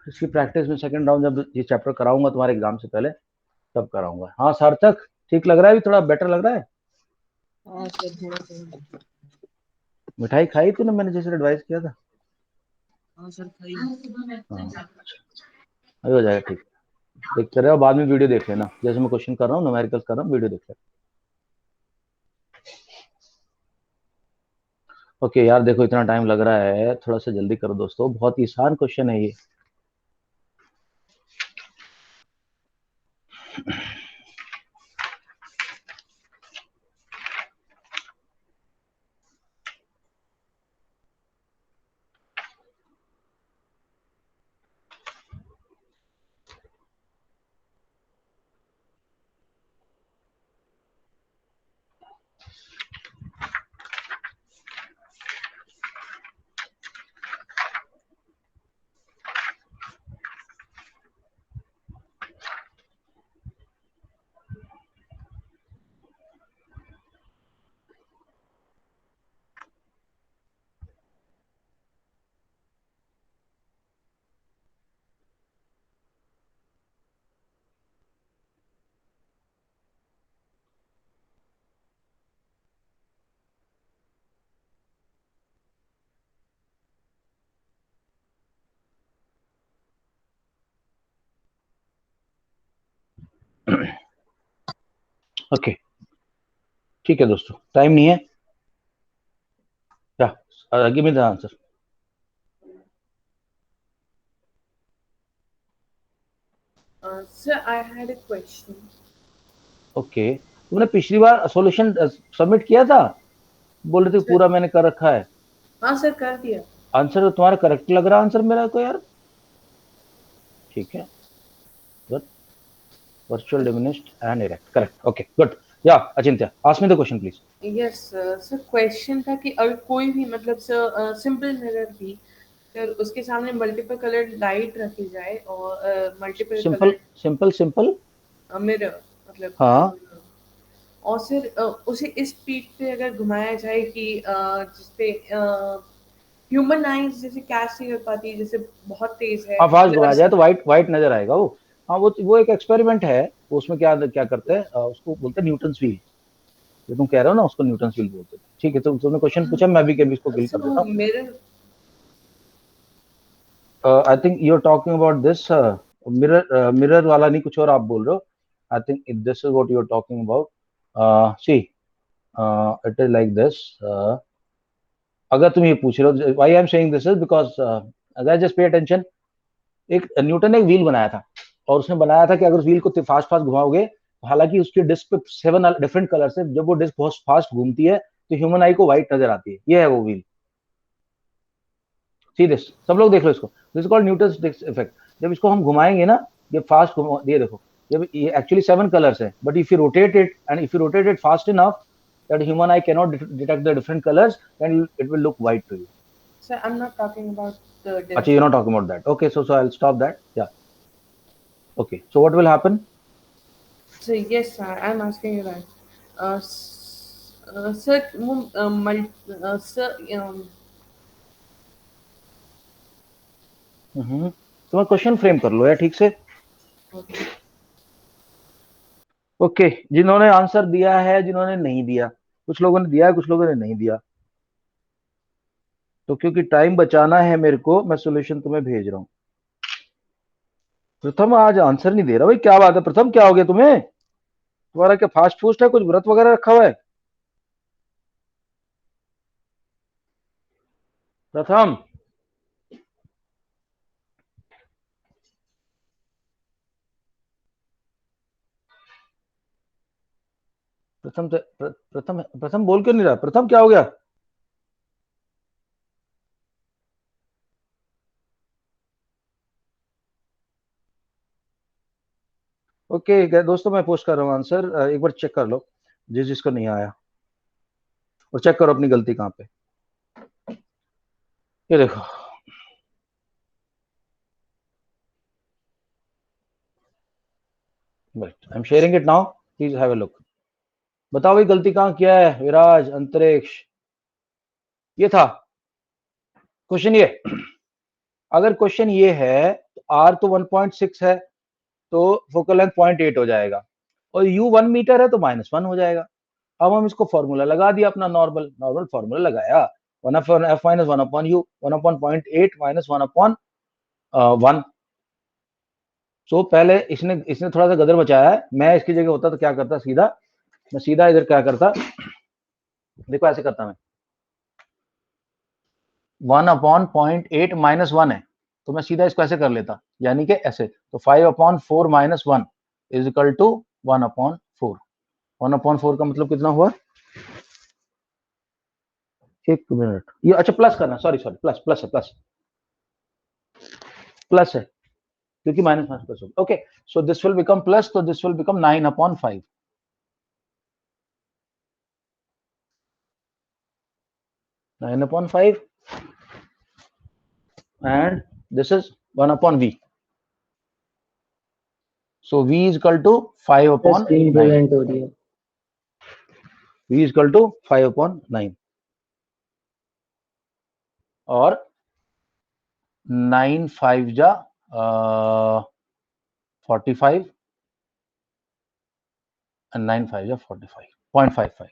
इसकी प्रैक्टिस में सेकंड राउंड जब ये चैप्टर कराऊंगा तुम्हारे एग्जाम से पहले, तब कराऊंगा। हाँ सार्थक, ठीक लग रहा है, अभी थोड़ा बेटर लग रहा है? हाँ सर, थोड़ा सा। मिठाई खाई तूने मैंने जैसे एडवाइस किया था? हाँ सर, खाई। हाँ, अभी हो जाएगा ठीक। देखते रहो, बाद में वीडियो देख लेना, जैसे मैं क्वेश्चन कर रहा हूँ, न्यूमेरिकल्स कर रहा हूँ, वीडियो देख लेना। ओके यार, देखो इतना टाइम लग रहा है, थोड़ा सा जल्दी करो दोस्तों, बहुत ही आसान क्वेश्चन है ये। ओके ठीक है दोस्तों, टाइम नहीं है क्या? Give me the answer. Sir, I had a question. Okay, तुमने पिछली बार सॉल्यूशन सबमिट किया था, बोल रहे थे पूरा मैंने कर रखा है। हाँ सर, कर दिया। आंसर तो तुम्हारा करेक्ट लग रहा है, आंसर मेरा को यार। ठीक है, good, virtual diminished and erect, correct, okay good. या Achintya, ask me the question please. Yes sir, question था कि अगर कोई भी मतलब सर सिंपल मिरर भी सर उसके सामने मल्टीपल कलर लाइट रखी जाए और multiple simple simple simple mirror मतलब हाँ, और फिर उसे इस स्पीड पे अगर घुमाया जाए कि जिसपे ह्यूमन आईज जैसे कैच नहीं कर पाती, जैसे बहुत तेज है। हाँ फास्ट घुमाया जाए तो वाइट वाइट नजर आएगा वो। हाँ वो एक एक्सपेरिमेंट है, उसमें क्या क्या करते हैं, उसको बोलते हैं न्यूटन्स व्हील। जो तुम कह रहे हो ना, उसको न्यूटन्स व्हील बोलते हैं। ठीक है, तो तुमने क्वेश्चन पूछा, मैं भी कभी इसको फिल कर देता हूँ। Mirror I think you are talking about this mirror वाला, नहीं कुछ और आप बोल रहे हो। I think this is what you are talking about. See, it is like this. अगर तुम ये पूछ रहे हो, why I am saying this is because अगर जस्ट पे अटेंशन, एक न्यूटन ने एक व्हील बनाया था और उसने बनाया था कि अगर उस व्हील को फास्ट फास्ट घुमाओगे, हालांकि उसकी डिस्क पे 7 डिफरेंट कलर से, जब वो डिस्क बहुत फास्ट घूमती है तो ह्यूमन आई को व्हाइट नजर आती है। ये है वो व्हील। सी दिस, सब लोग देख लो इसको, this is called Newton's disc effect. जब इसको हम घुमाएंगे ना, ये फास्ट ये देखो, जब ये एक्चुअली 7 कलर्स है, but if you rotate it and if you rotate it fast enough that human eye cannot detect the different colors, then it will look white to you. Sir, I'm not talking about the Actually, you're not talking about that. Okay, so I'll stop that. Yeah. Okay, so what will happen? So yes, sir, I'm asking you that. Sir, sir, तुम्हारा क्वेश्चन फ्रेम कर लो यार ठीक से। ओके, जिन्होंने आंसर दिया है, जिन्होंने नहीं दिया, कुछ लोगों ने दिया है, कुछ लोगों ने नहीं दिया, तो क्योंकि टाइम बचाना है मेरे को, मैं सॉल्यूशन तुम्हें भेज रहा हूं। प्रथम आज आंसर नहीं दे रहा भाई, क्या बात है प्रथम, क्या हो गया तुम्हें? तुम्हारा क्या फास्ट फूस्ट है, कुछ व्रत वगैरह रखा हुआ है? प्रथम, प्रथम बोल क्यों नहीं रहा? प्रथम क्या हो गया? ओके दोस्तों, मैं पोस्ट कर रहा हूँ आंसर, एक बार चेक कर लो जिसको नहीं आया, और चेक करो अपनी गलती कहाँ पे। ये देखो, I am sharing it now, please have a look. बताओ भाई गलती कहाँ किया है? विराज, अंतरिक्ष, ये था क्वेश्चन। ये अगर क्वेश्चन ये है तो आर तो 1.6 है, तो फोकल लेंथ 0.8 हो जाएगा, और यू 1 मीटर है तो -1 हो जाएगा। अब हम इसको फॉर्मूला लगा दिया, अपना नॉर्मल फॉर्मूला लगाया, 1/f - 1/u, 1/0.8 - 1/1। सो पहले इसने थोड़ा सा गदर मचाया है। मैं इसकी जगह होता तो क्या करता, मैं सीधा इधर क्या करता, देखो ऐसे करता मैं, 1/0.8 - 1 है, तो मैं सीधा इसको ऐसे कर लेता, यानी कि ऐसे, तो 5/4 - 1 इज इक्वल टू 1/4। 1/4 का मतलब कितना हुआ? एक मिनट, ये अच्छा प्लस करना, सॉरी प्लस है क्योंकि माइनस प्लस होगा। Okay, so this will become plus, तो this will become 9/5, 9/5, and this is 1/v. So v is equal to 5/9. Present हो रही है। v is equal to 5/9, और 9 5 जा 45, and 9 5 जा 45, 0.55,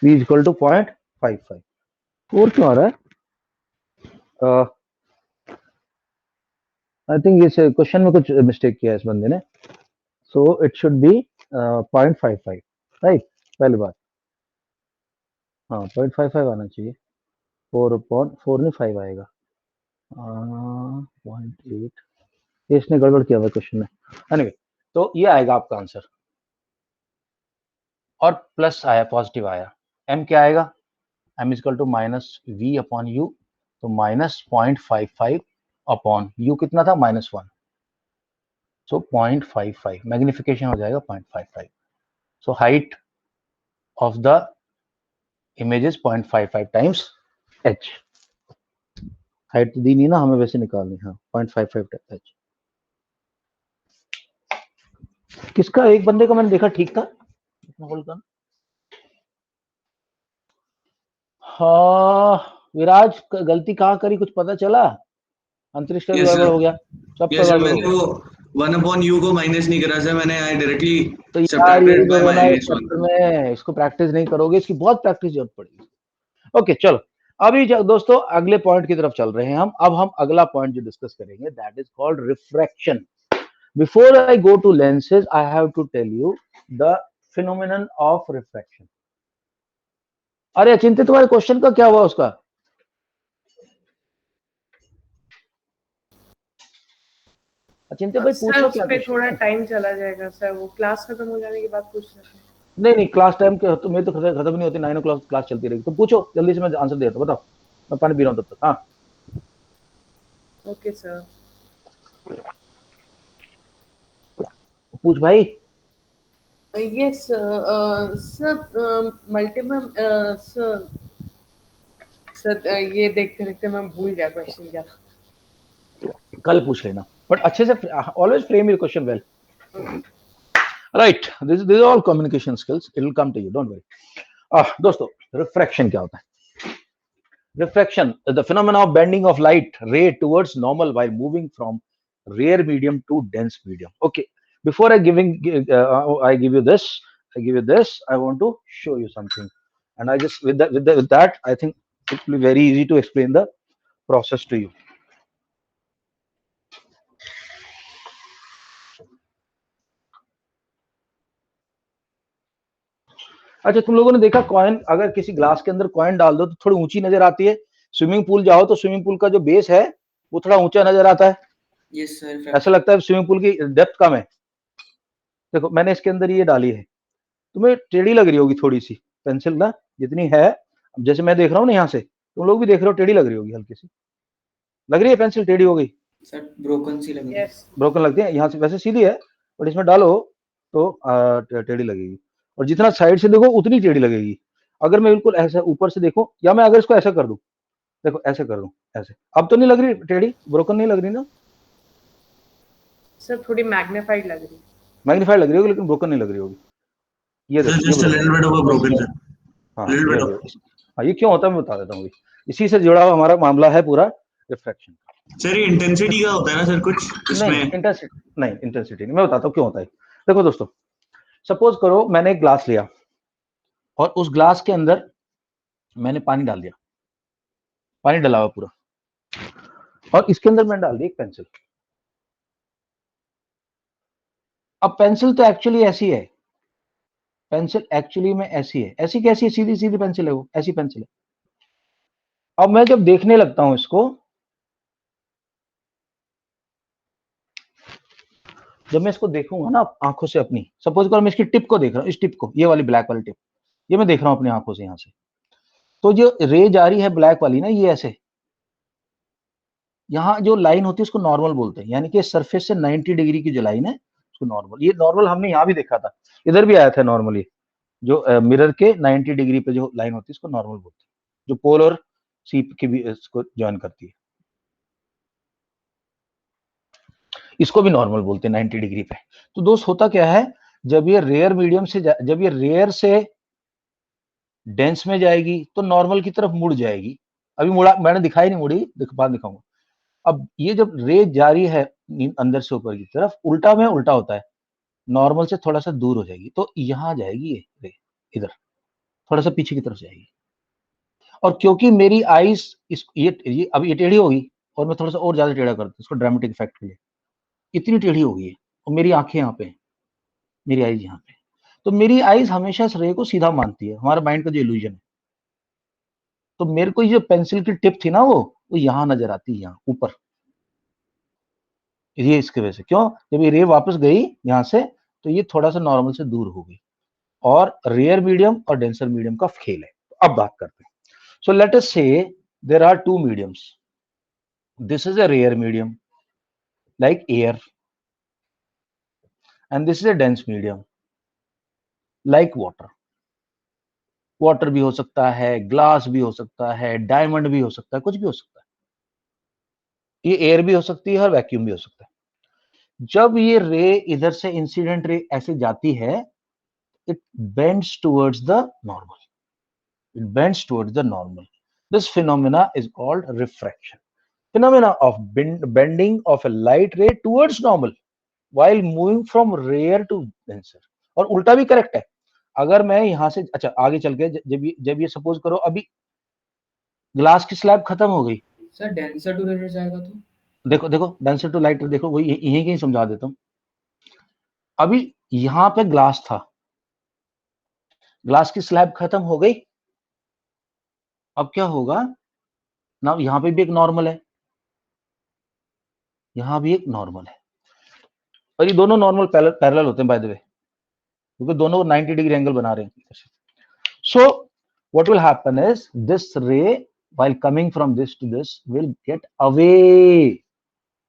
v is equal to 0.55। और क्यों आ रहा है? आई थिंक इस क्वेश्चन में कुछ मिस्टेक किया है इस बंदे ने, so it should be 0.55, right? पहली बात, हाँ 0.55 आना चाहिए, 4/4 नहीं 5 आएगा, 0.8, इसने गड़बड़ किया हुआ क्वेश्चन में। एनीवे, तो ये आएगा आपका आंसर, और प्लस आया, पॉजिटिव आया। m क्या आएगा? m is equal to -v/u, तो -0.55 अपॉन u कितना था? -1, सो 0.55, मैग्निफिकेशन हो जाएगा 0.55। So height of the image is 0.55 times h। Height दी नहीं ना हमें, वैसे निकालनी, हाँ 0.55 टाइम्स h। किसका? एक बंदे का मैंने देखा ठीक था, हाँ विराज, गलती कहाँ करी कुछ पता चला? अंतरिक्ष का भी Yes, गड़बड़ sir. हो गया, सब Yes, sir, गड़बड़ हो मैंने गया। वो 1/u को माइनस नहीं करा सर, मैंने डायरेक्टली तो यार सब्ट्रैक्टेड यही बाय तो होना है इस -1। चैप्टर में, इसको प्रैक्टिस नहीं करोगे, इसकी बहुत प्रैक्टिस जरूरत पड़ेगी। ओके चलो, अभी दोस्तों अगले पॉइंट की तरफ चल रहे हैं हम। अब हम अगला पॉइंट जो डिस्कस करेंगे, that is called refraction. Before I go to lenses, I have to tell you the phenomenon of refraction. अरे अचिंत्य, तुम्हारे क्वेश्चन का क्या हुआ उसका? अचिंत्य भाई पूछ सर लो उस क्या पे क्वेश्चन थोड़ा है। टाइम चला जाएगा सर, वो क्लास खत्म हो जाने के बाद पूछ सकते हैं। नहीं नहीं, क्लास टाइम के तुम्हें तो खत्म नहीं होती, 9 o'clock क्लास चलती रहेगी। तो पूछो जल्दी से, मैं आंसर देता हूँ, बताओ। मैं पानी पी रहा हूँ तब तक। हाँ ओके सर। पूछ भाई। Yes sir, multiple sir sir ये देखते देखते मैं भूल गया क्वेश्चन क्या था। कल पूछ लेना, बट अच्छे से always frame your question well. Right, this all communication skills, it will come to you, don't worry. दोस्तों, रिफ्रैक्शन क्या होता है? Refraction, the phenomena of bending of light ray towards normal while moving from rare medium to dense medium. Okay, before I give you this, I want to show you something, and I just with that, I think it will be very easy to explain the process to you. अच्छा, तुम लोगों ने देखा कॉइन, अगर किसी ग्लास के अंदर कॉइन डाल दो तो थोड़ी ऊंची नजर आती है। स्विमिंग पूल जाओ तो स्विमिंग पूल का जो बेस है वो थोड़ा ऊंचा नजर आता है। यस सर, ऐसा लगता है स्विमिंग पूल की डेप्थ कम है। देखो, मैंने इसके अंदर ये डाली है, तुम्हें टेढ़ी लग रही होगी थोड़ी सी पेंसिल ना, जितनी है। अब जैसे मैं देख रहा हूँ ना यहाँ से, तुम लोग भी देख रहे हो, टेढ़ी लग रही होगी, हल्की सी लग रही है, पेंसिल टेढ़ी हो गई, सर ब्रोकन सी लग रही है। यस ब्रोकन लगती है। यहाँ से वैसे सीधी है, बट इसमें डालो तो टेढ़ी लगेगी, और जितना साइड से देखो उतनी टेढ़ी लगेगी। अगर मैं बिल्कुल ऐसा ऊपर से देखूं, या मैं अगर इसको ऐसा कर दूं, देखो ऐसे कर दूं, ऐसे, अब तो नहीं लग रही टेढ़ी, ब्रोकन नहीं लग रही ना? सर थोड़ी मैग्नीफाइड लग रही है। मैग्नीफाइड लग रही होगी, लेकिन ब्रोकन नहीं लग रही होगी। ये Sir, देखो, ये just a ब्रोकन little है। bit of a broken, sir. हाँ Little ये bit of. देखो। हाँ, ये क्यों होता है मैं बता देता हूँ अभी। इसी से जुड़ा हुआ हमारा मामला है पूरा, रिफ्रैक्शन। Sir, ये intensity का होता है ना सर कुछ नहीं इसमें? इंटेंसिटी नहीं, मैं बताता हूँ क्यों होता है। देखो दोस्तों, सपोज करो मैंने एक ग्लास लिया और उस ग्लास के अंदर मैंने पानी डाल दिया, पानी डाला हुआ पूरा, और इसके अंदर मैंने डाल दी एक पेंसिल। अब पेंसिल तो एक्चुअली ऐसी है, पेंसिल एक्चुअली में ऐसी है, ऐसी कैसी है, सीधी सीधी पेंसिल है, वो ऐसी पेंसिल है। अब मैं जब देखने लगता हूं इसको, जब मैं इसको देखूंगा ना आंखों से अपनी, सपोज करो मैं इसकी टिप को देख रहा हूँ, इस टिप को, ये वाली ब्लैक वाली टिप, ये मैं देख रहा हूँ अपनी आंखों से यहाँ से, तो जो रे जा रही है ब्लैक वाली ना, ये ऐसे, यहाँ जो लाइन होती है उसको नॉर्मल बोलते हैं, यानी कि सरफेस से 90 डिग्री की जो लाइन है उसको नॉर्मल। ये नॉर्मल हमने यहाँ भी देखा था, इधर भी आया था नॉर्मल, ये जो मिरर के 90 डिग्री पे जो लाइन होती है उसको नॉर्मल बोलते हैं, जो पोल और सीप की भी इसको ज्वाइन करती है, इसको भी नॉर्मल बोलते हैं 90 डिग्री पे। तो दोस्त होता क्या है, जब ये रेयर मीडियम से जब ये रेयर से डेंस में जाएगी तो नॉर्मल की तरफ मुड़ जाएगी। अभी मुड़ा मैंने दिखाई नहीं, मुड़ी बाद दिखाऊंगा। अब ये जब रे जा रही है अंदर से ऊपर की तरफ, उल्टा में उल्टा होता है, नॉर्मल से थोड़ा सा दूर हो जाएगी, तो यहाँ जाएगी ये रे, इधर थोड़ा सा पीछे की तरफ जाएगी। और क्योंकि मेरी आईज ये अब ये टेढ़ी होगी, और मैं थोड़ा सा और ज्यादा टेढ़ा करता हूँ इसको ड्रामेटिक इफेक्ट के लिए, इतनी टेढ़ी हो गई है, और मेरी आंखें यहाँ पे हैं, मेरी आईज यहाँ पे, तो मेरी आईज हमेशा इस रे को सीधा मानती है, हमारा माइंड का जो इल्यूजन है। तो मेरे को ये जो पेंसिल की टिप थी ना, वो यहाँ नजर आती है, यहाँ ऊपर, ये इसकी वजह से। क्यों? जब ये रे वापस गई यहाँ से, तो ये थोड़ा सा नॉर्मल से दूर हो गई, और रेयर मीडियम और डेंसर मीडियम का खेल है। अब बात करते हैं। सो let us say there are two mediums, this is a rare medium like air, and this is a dense medium like water. Water भी हो सकता है, ग्लास भी हो सकता है, डायमंड भी हो सकता है, कुछ भी हो सकता है। ये एयर भी हो सकती है और वैक्यूम भी हो सकता है। जब ये रे इधर से इंसिडेंट रे ऐसे जाती है, it bends towards the normal. It bends towards the normal. This phenomena is called refraction. Phenomena of bending of a light ray towards normal while moving from rare to denser. और उल्टा भी करेक्ट है। अगर मैं यहां से, अच्छा आगे चल के, जब ये सपोज करो अभी ग्लास की स्लैब खत्म हो गई, सर डेंसर टू रेयर जाएगा तो देखो देखो डेंसर टू लाइटर, देखो वही यहीं कहीं समझा देता हूं। अभी यहां पे ग्लास था, ग्लास की स्लैब खत्म हो गई, अब क्या होगा ना, यहां पे भी एक नॉर्मल है, यहां भी एक नॉर्मल है, और ये दोनों नॉर्मल पैरेलल होते हैं बाय द वे, क्योंकि दोनों 90 डिग्री एंगल बना रहे हैं। सो what will happen is this ray while coming from this to this will get away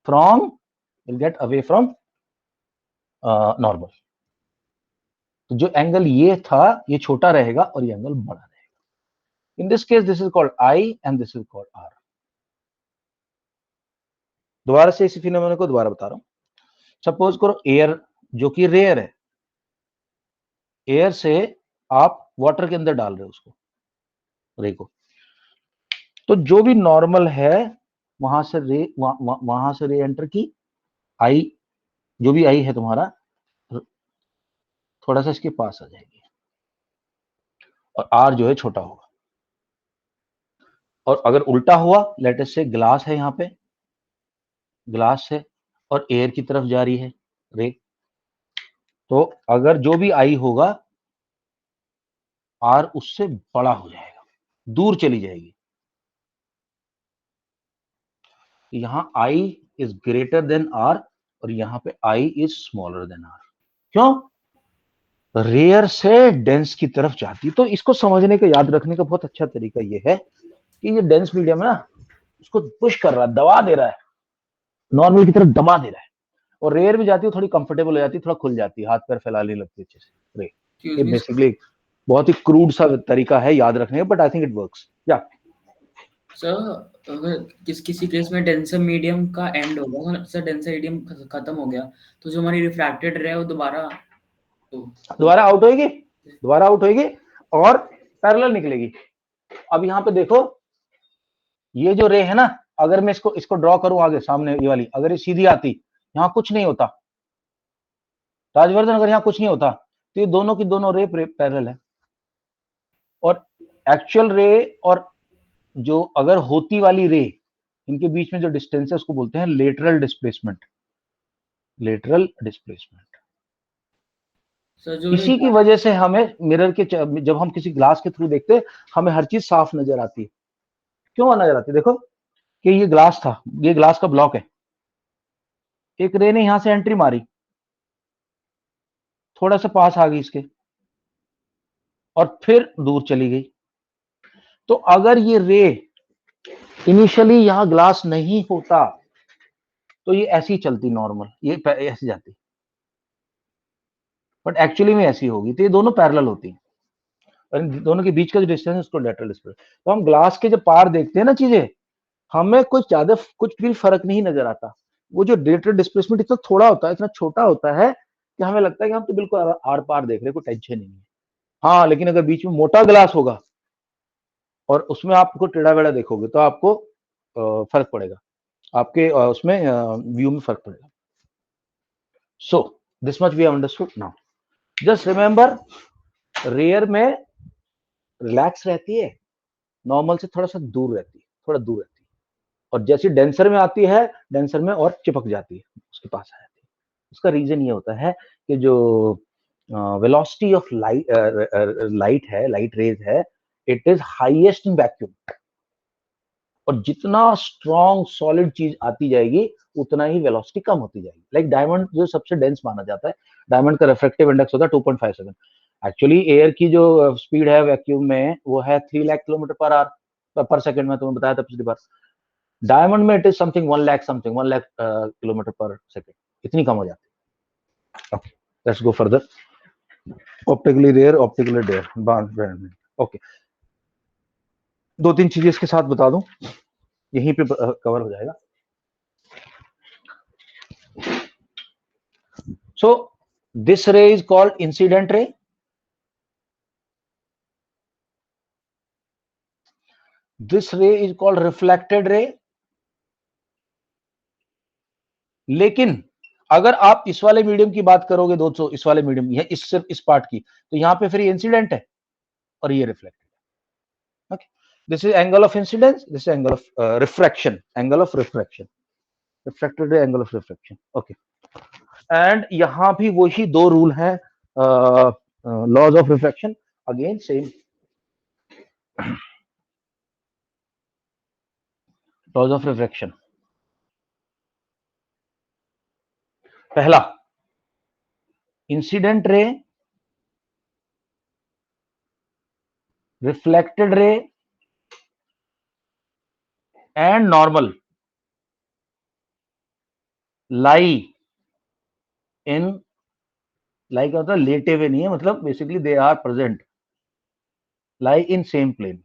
from normal. तो जो एंगल ये था ये छोटा रहेगा और ये एंगल बड़ा रहेगा। In this case this is called I and this is called R। दोबारा से इसी फिनोमेना को दोबारा बता रहा हूं। सपोज करो एयर जो कि रेयर है, एयर से आप वाटर के अंदर डाल रहे हो उसको, रे को, तो जो भी नॉर्मल है वहां से रे एंटर की, आई जो भी आई है तुम्हारा थोड़ा सा इसके पास आ जाएगी, और आर जो है छोटा होगा। और अगर उल्टा हुआ, लेट अस से ग्लास है यहाँ पे, ग्लास है और एयर की तरफ जा रही है रे, तो अगर जो भी आई होगा आर उससे बड़ा हो जाएगा, दूर चली जाएगी। यहां I is greater than are और यहां पे I is smaller than are. क्यों? रेयर से डेंस की तरफ जाती। तो इसको समझने का, याद रखने का बहुत अच्छा तरीका ये है कि ये डेंस मीडियम है ना, उसको पुश कर रहा है, दबा दे रहा है, नॉर्मल की तरफ दबा दे रहा है, और रेयर भी जाती है थोड़ी कंफर्टेबल हो जाती है, थोड़ा खुल जाती है, हाथ पैर फैलाने लगती है अच्छे से रे। ये बेसिकली बहुत ही क्रूड सा तरीका है याद रखने का, but I think it works. या सर अगर किसी केस में डेंसर मीडियम का एंड होगा, सर डेंसर मीडियम खत्म हो गया, तो जो हमारी रिफ्रैक्टेड रे है वो दोबारा आउट होगी, दोबारा आउट होगी और पैरेलल निकलेगी। अब यहाँ पे देखो, ये जो रे है ना, अगर मैं इसको ड्रॉ करूं आगे सामने, ये वाली अगर ये सीधी आती, यहाँ कुछ नहीं होता, राजवर्धन अगर यहाँ कुछ नहीं होता, तो ये दोनों की दोनों रे पैरेलल है। और एक्चुअल रे और जो अगर होती वाली रे, इनके बीच में जो डिस्टेंस है उसको बोलते हैं लेटरल डिस्प्लेसमेंट। Lateral displacement. इसी की वजह से हमें मिरर के, जब हम किसी ग्लास के थ्रू देखते हैं, हमें हर चीज साफ नजर आती है। क्यों नजर आती है? देखो कि ये ग्लास था, ये ग्लास का ब्लॉक है, एक रे ने यहां से एंट्री मारी, थोड़ा सा पास आ गई इसके और फिर दूर चली गई। तो अगर ये रे इनिशियली यहां ग्लास नहीं होता तो ये ऐसी चलती नॉर्मल, ये ऐसी जाती, बट एक्चुअली में ऐसी होगी। तो ये दोनों पैरेलल होती हैं और इन दोनों के बीच का जो डिस्टेंस है उसको लेटरल डिस्प्लेस। तो हम ग्लास के जब पार देखते हैं ना चीजें, हमें कुछ भी फर्क नहीं नजर आता। वो जो लेटरल डिस्प्लेसमेंट इतना थोड़ा होता है, इतना छोटा होता है कि हमें लगता है कि हम तो बिल्कुल आर पार देख रहे हैं, कोई टेंशन नहीं है। हाँ, लेकिन अगर बीच में मोटा ग्लास होगा और उसमें आपको टेढ़ा बेड़ा देखोगे तो आपको फर्क पड़ेगा, आपके उसमें व्यू में फर्क पड़ेगा। So this much we have understood now. Just remember, rare में रिलैक्स रहती है, नॉर्मल से थोड़ा सा दूर रहती है, थोड़ा दूर रहती है, और जैसे डेंसर में आती है, डेंसर में और चिपक जाती है, उसके पास आ जाती है। उसका रीजन ये होता है कि जो वेलोसिटी ऑफ लाइट है, लाइट रेज है, it is highest in vacuum, और जितना स्ट्रॉन्ग सॉलिड चीज आती जाएगी उतना ही वेलोसिटी कम होती जाएगी। लाइक डायमंड जो सबसे डेंस माना जाता है, डायमंड का रिफ्रैक्टिव इंडेक्स होता है 2.57। एक्चुअली एयर की जो स्पीड है वैक्यूम में वो है 3 लाख किलोमीटर पर सेकंड में, तुम्हें बताया था पिछली बार। डायमंड में it is something 1 lakh kilometre पर सेकंड, इतनी कम हो जाती है। Okay, let's go further. Optically rare, optically dare. Okay, 2-3 चीजें इसके साथ बता दूं, यहीं पे कवर हो जाएगा। So this ray is called incident ray. This ray is called reflected ray. लेकिन अगर आप इस वाले मीडियम की बात करोगे दोस्तों, इस वाले मीडियम, यह सिर्फ इस पार्ट की, तो यहां पे फिर ये इंसिडेंट है और ये reflected. Okay, this is angle of incidence, this is angle of refraction, angle of refraction, reflected ray, angle of refraction. Okay, and यहां भी वही दो रूल है, laws of refraction, again same. Laws of refraction. पहला, incident ray, reflected ray and normal lie in, lie का मतलब लेटे हुए नहीं है, मतलब basically they are present, lie in same plane.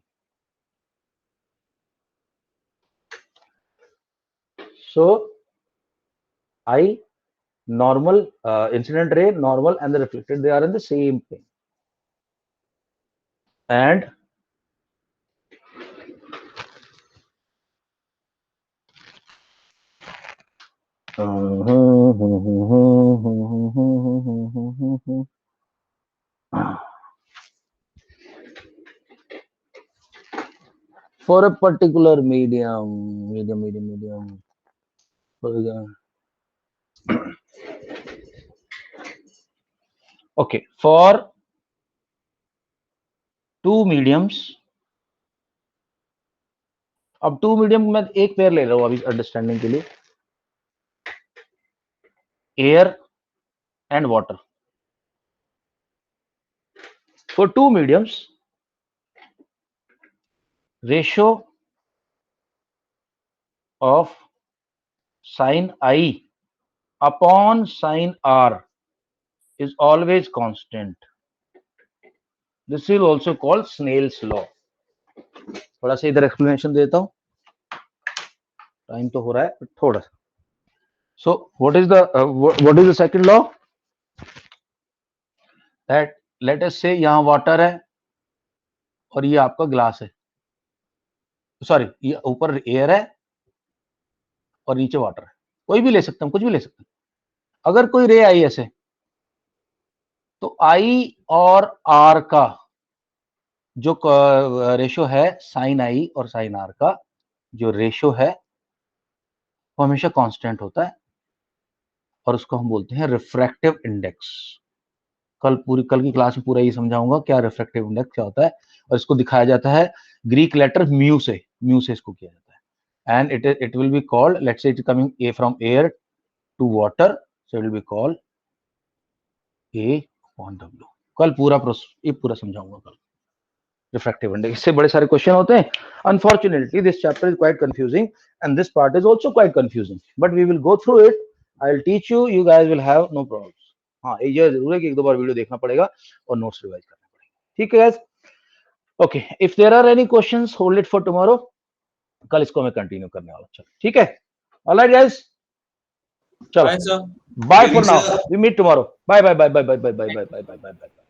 So I, normal, incident ray, normal and the reflected, they are in the same plane. And for a particular medium, for example, okay, for two mediums, अब टू मीडियम में एक पेयर ले रहा हूं अभी अंडरस्टैंडिंग के लिए, air and water. For two mediums, ratio of sin I upon sin R is always constant. This is also called Snell's law. थोड़ा सा इधर एक्सप्लेनेशन देता हूं, टाइम तो हो रहा है थोड़ा सा। So what is the second law? That let us say यहाँ वाटर है और ये आपका ग्लास है, सॉरी ये ऊपर एयर है और नीचे वाटर है, कोई भी ले सकते हैं, कुछ भी ले सकते हैं। अगर कोई रे आई ऐसे, तो आई और आर का जो रेशो है, साइन आई और साइन आर का जो रेशो है वो हमेशा कांस्टेंट होता है और उसको हम बोलते हैं रिफ्रैक्टिव इंडेक्स। कल की क्लास में पूरा ये समझाऊंगा क्या रिफ्रैक्टिव इंडेक्स क्या होता है, और इसको दिखाया जाता है ग्रीक लेटर म्यू से इसको किया जाता है। And it will be called, let's say it coming a from air to water, so it will be called a upon W. कल पूरा समझाऊंगा कल रिफ्रैक्टिव इंडेक्स। इससे बड़े सारे क्वेश्चन होते हैं। Unfortunately this chapter is quite confusing and this part is also quite confusing, but we will go through it, I will teach you, you guys will have no problems. हाँ, ये जरूर है कि एक दो बार वीडियो देखना पड़ेगा और नोट्स रिवाइज करना पड़ेगा, ठीक है guys? Okay, if there are any questions hold it for tomorrow, कल इसको मैं कंटिन्यू करने वाला हूं, ठीक है? ऑलराइट गाइस, चलो bye for now, we meet tomorrow, bye bye bye bye bye bye bye bye bye bye bye.